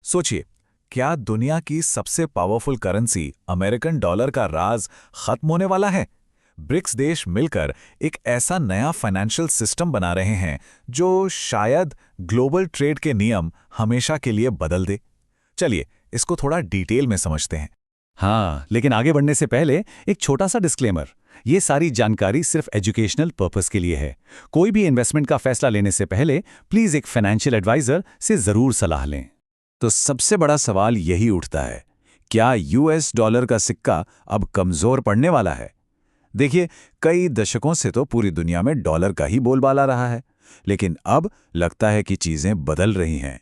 सोचिए, क्या दुनिया की सबसे पावरफुल करेंसी अमेरिकन डॉलर का राज खत्म होने वाला है? ब्रिक्स देश मिलकर एक ऐसा नया फाइनेंशियल सिस्टम बना रहे हैं जो शायद ग्लोबल ट्रेड के नियम हमेशा के लिए बदल दे। चलिए, इसको थोड़ा डिटेल में समझते हैं। हाँ, लेकिन आगे बढ़ने से पहले एक छोटा सा डिस्क्लेमर। ये सारी जानकारी सिर्फ एजुकेशनल पर्पस के लिए है। कोई भी इन्वेस्टमेंट का फैसला लेने से पहले प्लीज एक फाइनेंशियल एडवाइजर से जरूर सलाह लें। तो सबसे बड़ा सवाल यही उठता है, क्या यूएस डॉलर का सिक्का अब कमजोर पड़ने वाला है? देखिए, कई दशकों से तो पूरी दुनिया में डॉलर का ही बोलबाला रहा है, लेकिन अब लगता है कि चीजें बदल रही हैं।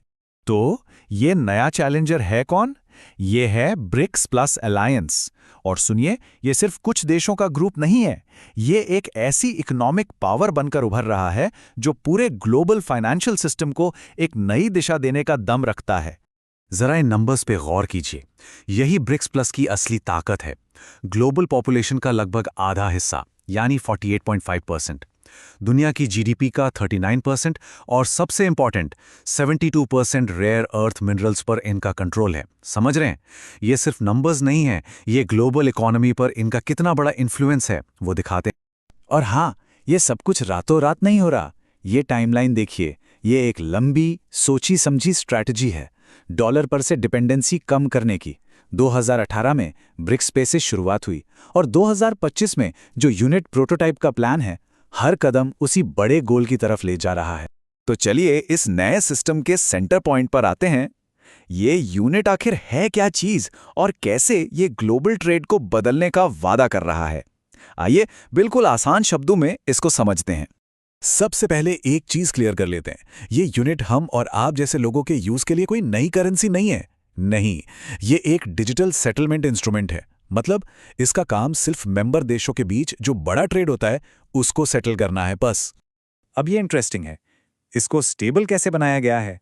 तो ये नया चैलेंजर है कौन? ये है ब्रिक्स प्लस अलायंस। और सुनिए, ये सिर्फ कुछ देशों का ग्रुप नहीं है। ये एक ऐसी इकोनॉमिक पावर बनकर उभर रहा है जो पूरे ग्लोबल फाइनेंशियल सिस्टम को एक नई दिशा देने का दम रखता है। जरा इन नंबर्स पे गौर कीजिए। यही ब्रिक्स प्लस की असली ताकत है। ग्लोबल पॉपुलेशन का लगभग आधा हिस्सा यानी 48.5%, दुनिया की जीडीपी का 39% और सबसे इंपॉर्टेंट 72% रेयर अर्थ मिनरल्स पर इनका कंट्रोल है। समझ रहे हैं? ये सिर्फ नंबर्स नहीं है, ये ग्लोबल इकोनॉमी पर इनका कितना बड़ा इन्फ्लुएंस है वो दिखाते हैं। और हाँ, ये सब कुछ रातों रात नहीं हो रहा। ये टाइमलाइन देखिए, ये एक लंबी सोची समझी स्ट्रैटेजी है डॉलर पर से डिपेंडेंसी कम करने की। 2018 में ब्रिक्स पे से शुरुआत हुई और 2025 में जो यूनिट प्रोटोटाइप का प्लान है, हर कदम उसी बड़े गोल की तरफ ले जा रहा है। तो चलिए इस नए सिस्टम के सेंटर पॉइंट पर आते हैं। ये यूनिट आखिर है क्या चीज और कैसे ये ग्लोबल ट्रेड को बदलने का वादा कर रहा है? आइए बिल्कुल आसान शब्दों में इसको समझते हैं। सबसे पहले एक चीज क्लियर कर लेते हैं, ये यूनिट हम और आप जैसे लोगों के यूज के लिए कोई नई करेंसी नहीं है। नहीं, ये एक डिजिटल सेटलमेंट इंस्ट्रूमेंट है। मतलब इसका काम सिर्फ मेंबर देशों के बीच जो बड़ा ट्रेड होता है उसको सेटल करना है बस। अब ये इंटरेस्टिंग है, इसको स्टेबल कैसे बनाया गया है?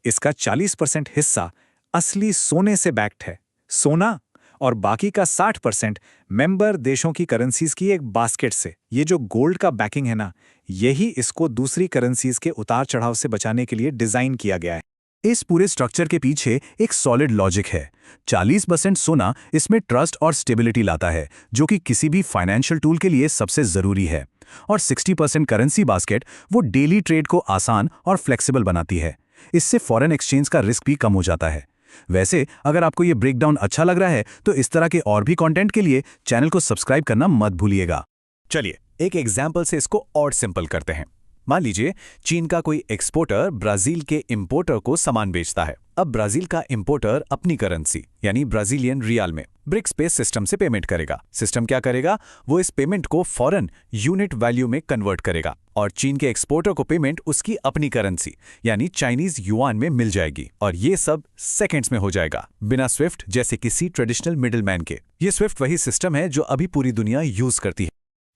इसका 40% हिस्सा असली सोने से बैक्ड है, सोना, और बाकी का 60% मेंबर देशों की करेंसीज की एक बास्केट से। ये जो गोल्ड का बैकिंग है ना, यही इसको दूसरी करेंसीज के उतार चढ़ाव से बचाने के लिए डिजाइन किया गया है। इस पूरे स्ट्रक्चर के पीछे एक सॉलिड लॉजिक है। 40% सोना इसमें ट्रस्ट और स्टेबिलिटी लाता है, जो कि किसी भी फाइनेंशियल टूल के लिए सबसे जरूरी है। और 60% करेंसी बास्केट वो डेली ट्रेड को आसान और फ्लेक्सिबल बनाती है। इससे फॉरेन एक्सचेंज का रिस्क भी कम हो जाता है। वैसे अगर आपको ये ब्रेकडाउन अच्छा लग रहा है तो इस तरह के और भी कंटेंट के लिए चैनल को सब्सक्राइब करना मत भूलिएगा। चलिए एक एग्जाम्पल से इसको और सिंपल करते हैं। मान लीजिए चीन का कोई एक्सपोर्टर ब्राजील के इंपोर्टर को सामान बेचता है। अब ब्राजील का इंपोर्टर अपनी करेंसी यानी ब्राजीलियन रियाल में ब्रिक्स पे सिस्टम से पेमेंट करेगा। सिस्टम क्या करेगा? वो इस पेमेंट को फॉरेन यूनिट वैल्यू में कन्वर्ट करेगा और चीन के एक्सपोर्टर को पेमेंट उसकी अपनी करेंसी यानी चाइनीज युआन में मिल जाएगी। और ये सब सेकेंड्स में हो जाएगा, बिना स्विफ्ट जैसे किसी ट्रेडिशनल मिडिलमैन के। ये स्विफ्ट वही सिस्टम है जो अभी पूरी दुनिया यूज करती है।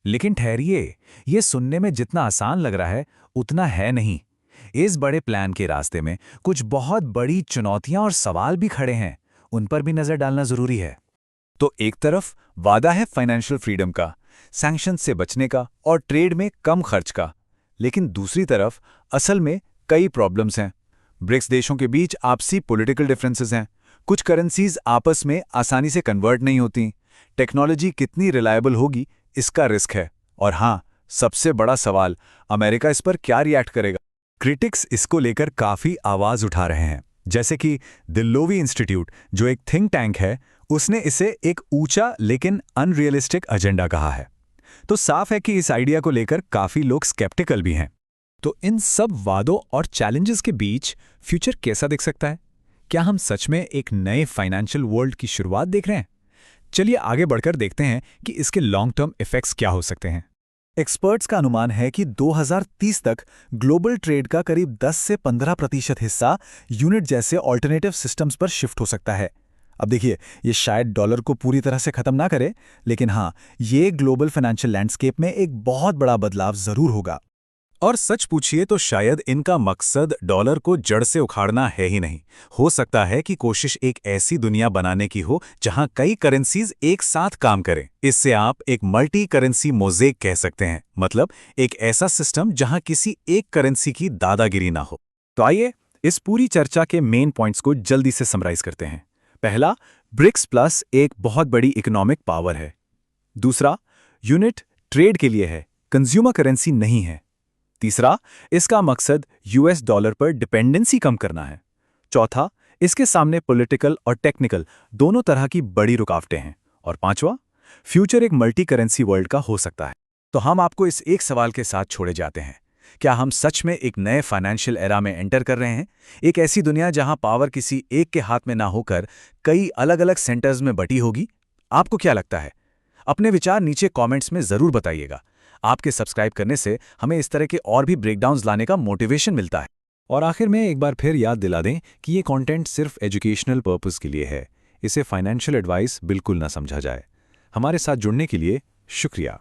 लेकिन ठहरिए, ये सुनने में जितना आसान लग रहा है उतना है नहीं। इस बड़े प्लान के रास्ते में कुछ बहुत बड़ी चुनौतियां और सवाल भी खड़े हैं, उन पर भी नजर डालना जरूरी है। तो एक तरफ वादा है फाइनेंशियल फ्रीडम का, सैंक्शन से बचने का और ट्रेड में कम खर्च का, लेकिन दूसरी तरफ असल में कई प्रॉब्लम्स हैं। ब्रिक्स देशों के बीच आपसी पॉलिटिकल डिफरेंसेस हैं, कुछ करेंसीज आपस में आसानी से कन्वर्ट नहीं होती, टेक्नोलॉजी कितनी रिलायबल होगी इसका रिस्क है, और हाँ, सबसे बड़ा सवाल, अमेरिका इस पर क्या रिएक्ट करेगा? क्रिटिक्स इसको लेकर काफी आवाज उठा रहे हैं, जैसे कि दिल्लोवी इंस्टीट्यूट जो एक थिंक टैंक है, उसने इसे एक ऊंचा लेकिन अनरियलिस्टिक एजेंडा कहा है। तो साफ है कि इस आइडिया को लेकर काफी लोग स्केप्टिकल भी हैं। तो इन सब वादों और चैलेंजेस के बीच फ्यूचर कैसा दिख सकता है? क्या हम सच में एक नए फाइनेंशियल वर्ल्ड की शुरुआत देख रहे हैं? चलिए आगे बढ़कर देखते हैं कि इसके लॉन्ग टर्म इफेक्ट्स क्या हो सकते हैं। एक्सपर्ट्स का अनुमान है कि 2030 तक ग्लोबल ट्रेड का करीब 10 से 15% हिस्सा यूनिट जैसे ऑल्टरनेटिव सिस्टम्स पर शिफ्ट हो सकता है। अब देखिए, ये शायद डॉलर को पूरी तरह से खत्म ना करे, लेकिन हाँ, ये ग्लोबल फाइनेंशियल लैंडस्केप में एक बहुत बड़ा बदलाव जरूर होगा। और सच पूछिए तो शायद इनका मकसद डॉलर को जड़ से उखाड़ना है ही नहीं। हो सकता है कि कोशिश एक ऐसी दुनिया बनाने की हो जहां कई करेंसीज एक साथ काम करें। इससे आप एक मल्टी करेंसी मोज़ेक कह सकते हैं, मतलब एक ऐसा सिस्टम जहां किसी एक करेंसी की दादागिरी ना हो। तो आइए इस पूरी चर्चा के मेन पॉइंट्स को जल्दी से समराइज करते हैं। पहला, ब्रिक्स प्लस एक बहुत बड़ी इकोनॉमिक पावर है। दूसरा, यूनिट ट्रेड के लिए है, कंज्यूमर करेंसी नहीं है। तीसरा, इसका मकसद यूएस डॉलर पर डिपेंडेंसी कम करना है। चौथा, इसके सामने पॉलिटिकल और टेक्निकल दोनों तरह की बड़ी रुकावटें हैं। और पांचवा, फ्यूचर एक मल्टी करेंसी वर्ल्ड का हो सकता है। तो हम आपको इस एक सवाल के साथ छोड़े जाते हैं, क्या हम सच में एक नए फाइनेंशियल एरा में एंटर कर रहे हैं? एक ऐसी दुनिया जहां पावर किसी एक के हाथ में ना होकर कई अलग अलग सेंटर्स में बटी होगी? आपको क्या लगता है? अपने विचार नीचे कमेंट्स में जरूर बताइएगा। आपके सब्सक्राइब करने से हमें इस तरह के और भी ब्रेकडाउन्स लाने का मोटिवेशन मिलता है। और आखिर में एक बार फिर याद दिला दें कि ये कंटेंट सिर्फ एजुकेशनल पर्पस के लिए है। इसे फाइनेंशियल एडवाइस बिल्कुल ना समझा जाए। हमारे साथ जुड़ने के लिए शुक्रिया।